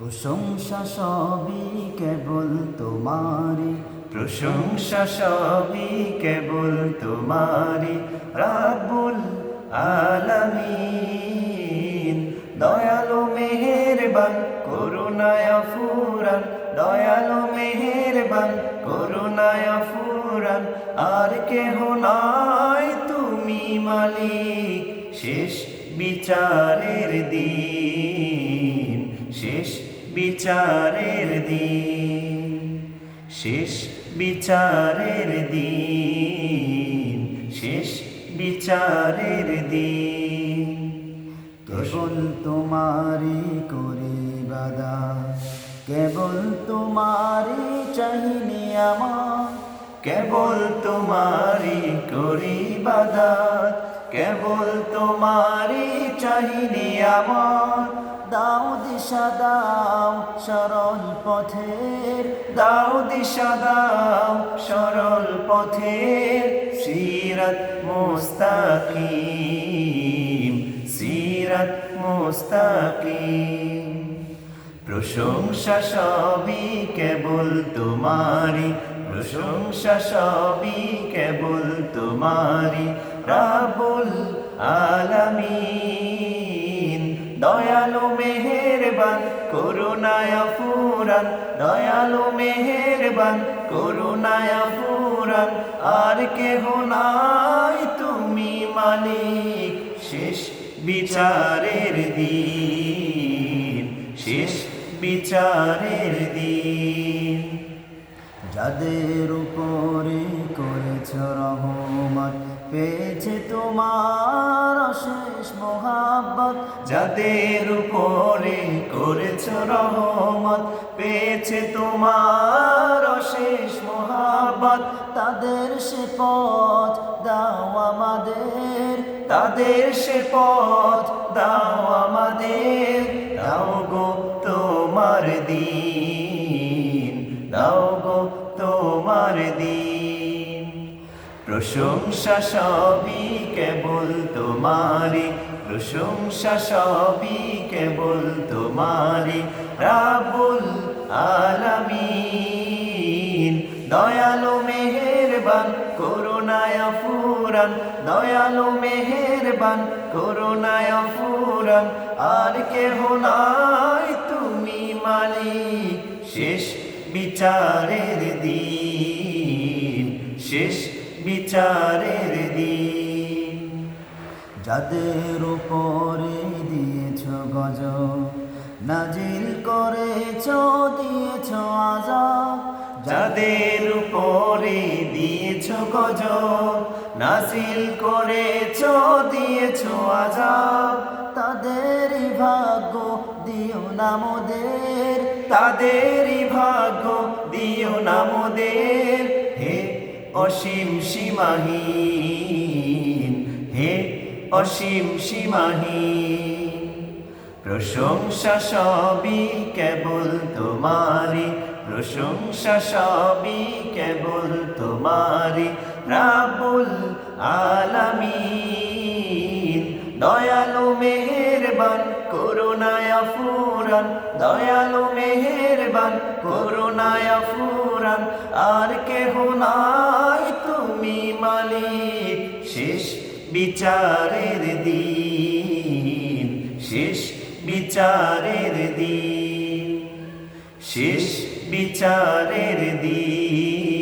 প্রশংসা সবই কেবল তোমারি, প্রশংসা সবই কেবল তোমারি, রাব্বুল আলামিন। দয়ালু মেহেরবান করুণায় ফুরান, দয়ালু মেহেরবান করুণায় ফুরান। আর কেহ নাই তুমি মালিক, শেষ বিচারের দিন, শেষ বিচারের দিন, শেষ বিচারের দিন, শেষ বিচারের দিন। কেবল তোমারি করি ইবাদত, কেবল তোমারি চাহিনি আমার, কেবল তোমারি করি ইবাদত, কেবল তোমারি চাহিনি আমার। দাও দিশা দাও সরল পথের, দাও দিশা দাও সরল পথের, সিরাত মুস্তাকিম, সিরাত মুস্তাকিম। প্রশংসা সবই কেবল তোমারি, প্রশংসা সবই কেবল তোমারি, রাব্বুল আলামিন। দয়ালু মেহেরবান করুণায় ফুরান, দয়ালু মেহেরবান করুণায় ফুরান। আর কেহ নাই তুমি মালিক, শেষ বিচারের দিন, শেষ বিচারের দিন। যাদের উপরে করেছ রহমত, পেয়েছে তোমার অশেষ মোহাব্বত। যাদের উপরে করেছ রহমত, পেয়েছে তোমার অশেষ মোহাব্বত। তাদের সে পথ দাও আমাদের, তাদের সে পথ দাও আমাদের। দাও গো তোমার দিন, দাও গো তোমার দিন। প্রশংসা সবই কেবল তোমারি, প্রশংসা সবই কেবল তোমারি, রাব্বুল আলামিন। দয়ালু মেহেরবান করুণায় ফুরান, দয়ালু মেহেরবান করুণায় ফুরান। আর কেহ নাই তুমি মালিক, শেষ বিচারের দিন, শেষ বিচারের দিন। যাদের উপরে দিয়েছ গজব, নাজিল করেছ দিয়েছ আযাব। যাদের উপরে দিয়েছ গজব, নাজিল করেছ দিয়েছ আযাব। তাদেরই ভাগ্য দিও না মোদের, তাদেরই ভাগ্য দিও না মোদের। হে অসীম সীমাহীন, হে অসীম সীমাহীন। প্রশংসা সবই কেবল তোমারি, প্রশংসা সবই কেবল তোমারি, রাব্বুল আলামিন। দয়ালু মেহেরবান করুণায় ফুরান, দয়ালু মেহেরবান করুণায় ফুরান। আর কেহ নাই তুমি মালিক, শেষ বিচারের দিন, শেষ বিচারের দিন, শেষ বিচারের দিন।